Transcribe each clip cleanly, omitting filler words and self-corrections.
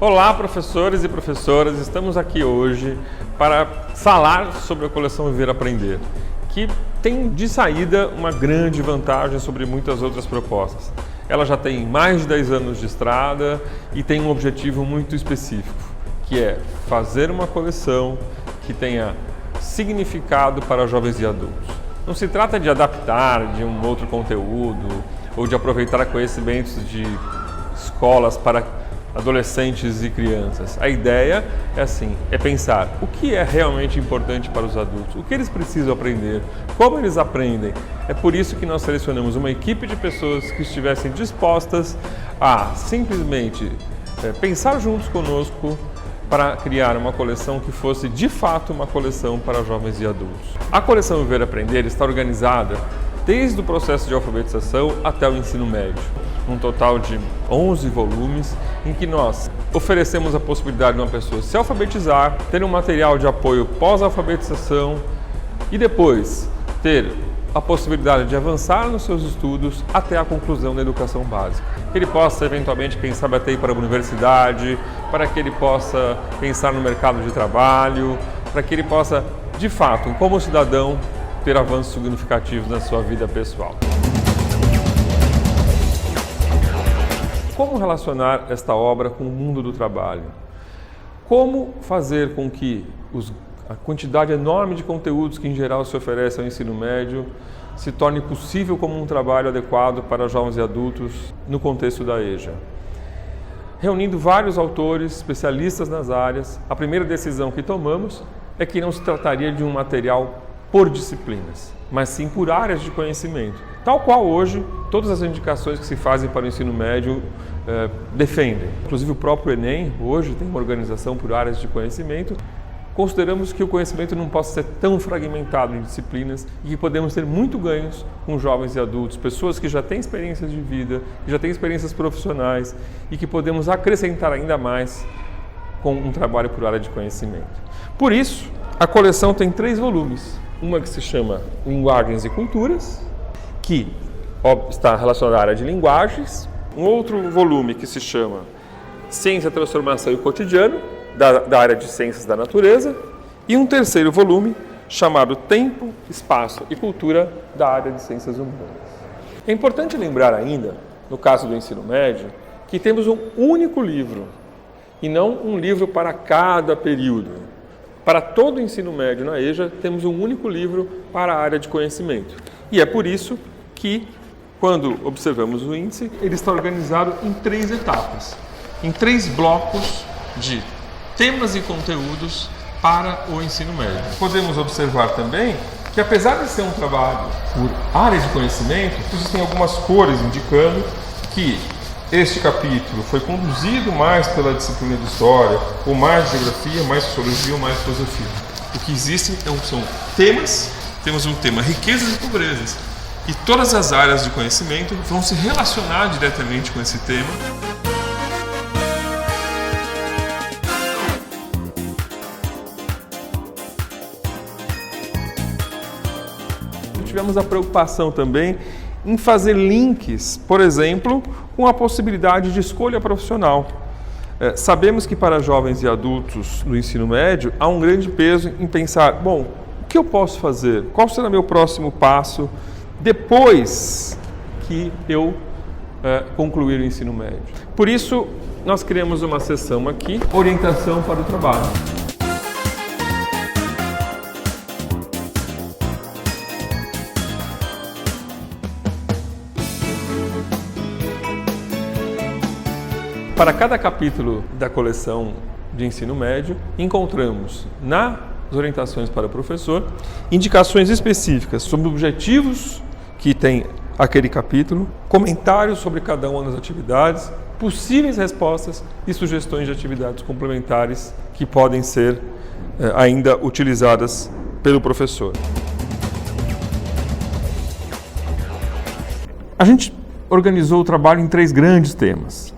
Olá, professores e professoras, estamos aqui hoje para falar sobre a coleção Viver Aprender, que tem de saída uma grande vantagem sobre muitas outras propostas. Ela já tem mais de 10 anos de estrada e tem um objetivo muito específico, que é fazer uma coleção que tenha significado para jovens e adultos. Não se trata de adaptar de um outro conteúdo ou de aproveitar conhecimentos de escolas para adolescentes e crianças. A ideia é pensar o que é realmente importante para os adultos, o que eles precisam aprender, como eles aprendem. É por isso que nós selecionamos uma equipe de pessoas que estivessem dispostas a simplesmente pensar juntos conosco para criar uma coleção que fosse de fato uma coleção para jovens e adultos. A coleção Viver Aprender está organizada desde o processo de alfabetização até o ensino médio. Um total de 11 volumes em que nós oferecemos a possibilidade de uma pessoa se alfabetizar, ter um material de apoio pós-alfabetização e depois ter a possibilidade de avançar nos seus estudos até a conclusão da educação básica. Que ele possa eventualmente, quem sabe, até ir para a universidade, para que ele possa pensar no mercado de trabalho, para que ele possa, de fato, como cidadão, ter avanços significativos na sua vida pessoal. Como relacionar esta obra com o mundo do trabalho? Como fazer com que a quantidade enorme de conteúdos que em geral se oferece ao ensino médio se torne possível como um trabalho adequado para jovens e adultos no contexto da EJA? Reunindo vários autores, especialistas nas áreas, a primeira decisão que tomamos é que não se trataria de um material por disciplinas, mas sim por áreas de conhecimento. Tal qual hoje, todas as indicações que se fazem para o ensino médio defendem. Inclusive o próprio Enem, hoje, tem uma organização por áreas de conhecimento. Consideramos que o conhecimento não possa ser tão fragmentado em disciplinas e que podemos ter muito ganhos com jovens e adultos, pessoas que já têm experiências de vida, que já têm experiências profissionais e que podemos acrescentar ainda mais com um trabalho por área de conhecimento. Por isso, a coleção tem 3 volumes. Uma que se chama Linguagens e Culturas, que está relacionada à área de linguagens. Um outro volume que se chama Ciência, Transformação e Cotidiano, da área de Ciências da Natureza. E um terceiro volume chamado Tempo, Espaço e Cultura, da área de Ciências Humanas. É importante lembrar ainda, no caso do ensino médio, que temos um único livro e não um livro para cada período. Para todo o ensino médio na EJA, temos um único livro para a área de conhecimento. E é por isso que, quando observamos o índice, ele está organizado em 3 etapas, em 3 blocos de temas e conteúdos para o ensino médio. Podemos observar também que, apesar de ser um trabalho por área de conhecimento, existem algumas cores indicando que este capítulo foi conduzido mais pela disciplina de História, ou mais Geografia, mais Sociologia, ou mais Filosofia. O que existe são temas, temos um tema riquezas e pobrezas, e todas as áreas de conhecimento vão se relacionar diretamente com esse tema. Tivemos a preocupação também em fazer links, por exemplo, com a possibilidade de escolha profissional. Sabemos que para jovens e adultos no ensino médio há um grande peso em pensar, bom, o que eu posso fazer? Qual será meu próximo passo depois que eu concluir o ensino médio? Por isso, nós criamos uma seção aqui, Orientação para o Trabalho. Para cada capítulo da coleção de ensino médio, encontramos nas orientações para o professor indicações específicas sobre objetivos que tem aquele capítulo, comentários sobre cada uma das atividades, possíveis respostas e sugestões de atividades complementares que podem ser ainda utilizadas pelo professor. A gente organizou o trabalho em 3 grandes temas: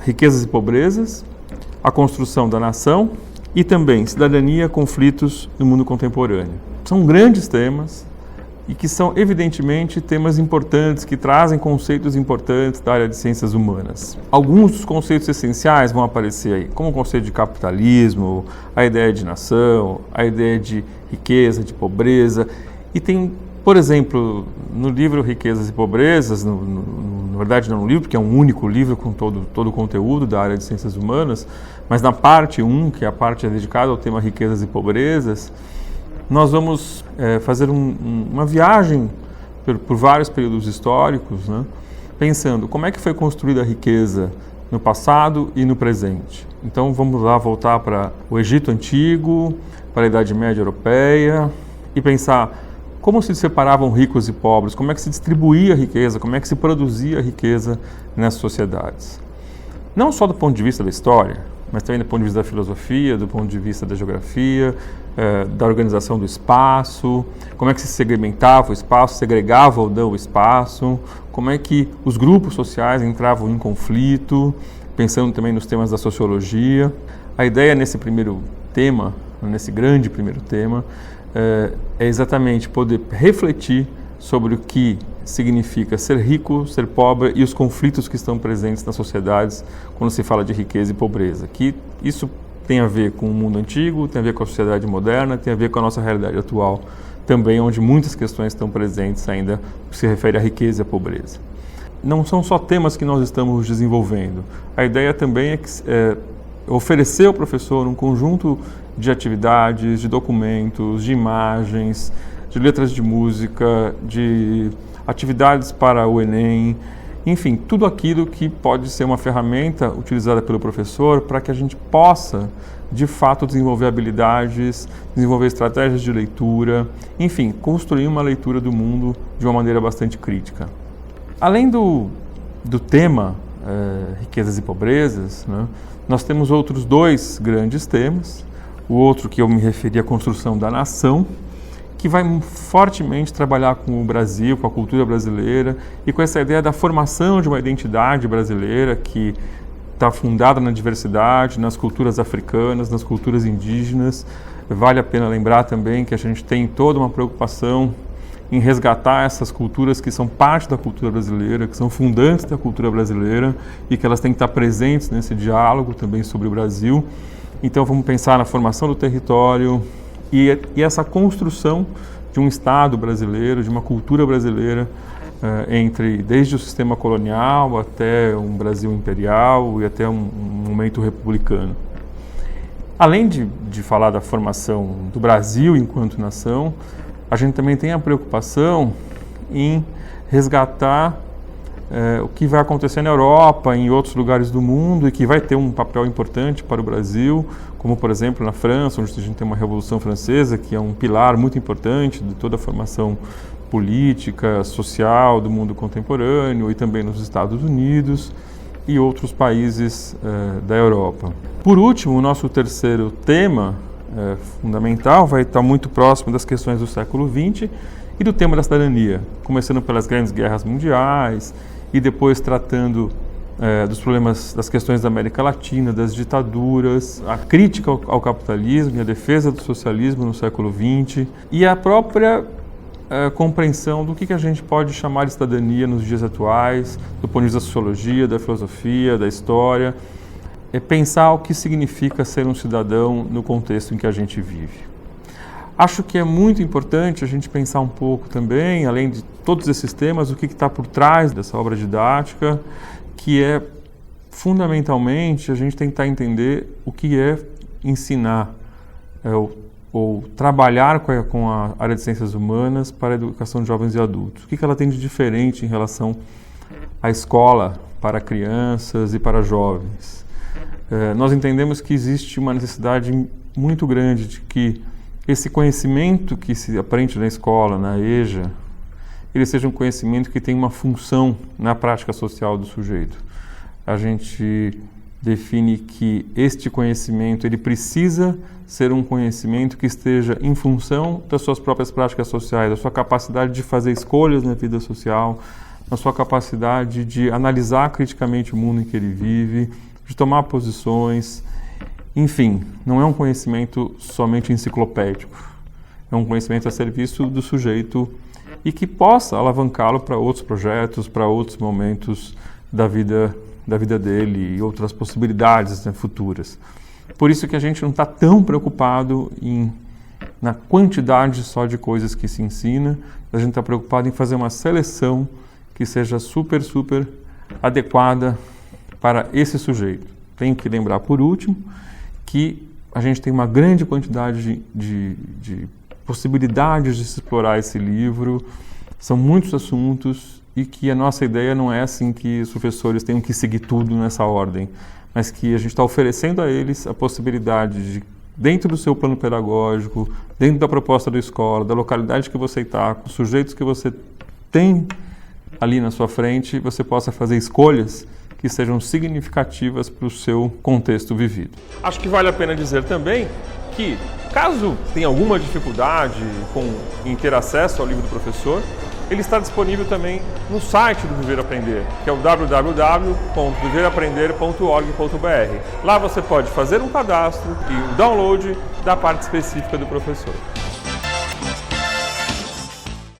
riquezas e pobrezas, a construção da nação e também cidadania, conflitos no mundo contemporâneo. São grandes temas, e que são, evidentemente, temas importantes, que trazem conceitos importantes da área de ciências humanas. Alguns dos conceitos essenciais vão aparecer aí, como o conceito de capitalismo, a ideia de nação, a ideia de riqueza, de pobreza, e tem, por exemplo, no livro Riquezas e Pobrezas, na verdade não no livro, porque é um único livro com todo o conteúdo da área de ciências humanas, mas na parte 1, que é a parte dedicada ao tema Riquezas e Pobrezas, nós vamos fazer uma viagem por vários períodos históricos, né, pensando como é que foi construída a riqueza no passado e no presente. Então vamos lá voltar para o Egito Antigo, para a Idade Média Europeia e pensar como se separavam ricos e pobres, como é que se distribuía a riqueza, como é que se produzia a riqueza nessas sociedades. Não só do ponto de vista da história, mas também do ponto de vista da filosofia, do ponto de vista da geografia, da organização do espaço, como é que se segmentava o espaço, segregava ou não o espaço, como é que os grupos sociais entravam em conflito, pensando também nos temas da sociologia. A ideia nesse primeiro tema, nesse grande primeiro tema, é exatamente poder refletir sobre o que significa ser rico, ser pobre e os conflitos que estão presentes nas sociedades quando se fala de riqueza e pobreza. Que isso tem a ver com o mundo antigo, tem a ver com a sociedade moderna, tem a ver com a nossa realidade atual também, onde muitas questões estão presentes ainda que se refere à riqueza e à pobreza. Não são só temas que nós estamos desenvolvendo. A ideia também é oferecer ao professor um conjunto de atividades, de documentos, de imagens, de letras de música, de atividades para o Enem, enfim, tudo aquilo que pode ser uma ferramenta utilizada pelo professor para que a gente possa, de fato, desenvolver habilidades, desenvolver estratégias de leitura, enfim, construir uma leitura do mundo de uma maneira bastante crítica. Além do tema riquezas e pobrezas, né, nós temos outros dois grandes temas. O outro que eu me referi à construção da nação, que vai fortemente trabalhar com o Brasil, com a cultura brasileira e com essa ideia da formação de uma identidade brasileira que está fundada na diversidade, nas culturas africanas, nas culturas indígenas. Vale a pena lembrar também que a gente tem toda uma preocupação em resgatar essas culturas que são parte da cultura brasileira, que são fundantes da cultura brasileira e que elas têm que estar presentes nesse diálogo também sobre o Brasil. Então vamos pensar na formação do território e essa construção de um Estado brasileiro, de uma cultura brasileira, desde o sistema colonial até um Brasil imperial e até um momento republicano. Além de falar da formação do Brasil enquanto nação, a gente também tem a preocupação em resgatar o que vai acontecer na Europa, em outros lugares do mundo e que vai ter um papel importante para o Brasil, como por exemplo na França, onde a gente tem uma Revolução Francesa, que é um pilar muito importante de toda a formação política, social do mundo contemporâneo, e também nos Estados Unidos e outros países da Europa. Por último, o nosso terceiro tema fundamental vai estar muito próximo das questões do século XX e do tema da cidadania, começando pelas grandes guerras mundiais e depois tratando dos problemas, das questões da América Latina, das ditaduras, a crítica ao capitalismo e a defesa do socialismo no século XX e a própria compreensão do que a gente pode chamar de cidadania nos dias atuais, do ponto de vista da sociologia, da filosofia, da história, pensar o que significa ser um cidadão no contexto em que a gente vive. Acho que é muito importante a gente pensar um pouco também, além de todos esses temas, o que está por trás dessa obra didática, que é, fundamentalmente, a gente tentar entender o que é ensinar ou trabalhar com a área de ciências humanas para a educação de jovens e adultos. O que ela tem de diferente em relação à escola para crianças e para jovens. Nós entendemos que existe uma necessidade muito grande de que esse conhecimento que se aprende na escola, na EJA, ele seja um conhecimento que tem uma função na prática social do sujeito. A gente define que este conhecimento ele precisa ser um conhecimento que esteja em função das suas próprias práticas sociais, da sua capacidade de fazer escolhas na vida social, da sua capacidade de analisar criticamente o mundo em que ele vive, de tomar posições. Enfim, não é um conhecimento somente enciclopédico, é um conhecimento a serviço do sujeito e que possa alavancá-lo para outros projetos, para outros momentos da vida dele e outras possibilidades, né, futuras. Por isso que a gente não está tão preocupado na quantidade só de coisas que se ensina, a gente está preocupado em fazer uma seleção que seja super adequada para esse sujeito. Tenho que lembrar, por último, que a gente tem uma grande quantidade de possibilidades de se explorar esse livro, são muitos assuntos e que a nossa ideia não é assim que os professores tenham que seguir tudo nessa ordem, mas que a gente está oferecendo a eles a possibilidade de, dentro do seu plano pedagógico, dentro da proposta da escola, da localidade que você está, com os sujeitos que você tem ali na sua frente, você possa fazer escolhas que sejam significativas para o seu contexto vivido. Acho que vale a pena dizer também que, caso tenha alguma dificuldade em ter acesso ao livro do professor, ele está disponível também no site do Viver Aprender, que é o www.viveraprender.org.br. Lá você pode fazer um cadastro e o download da parte específica do professor.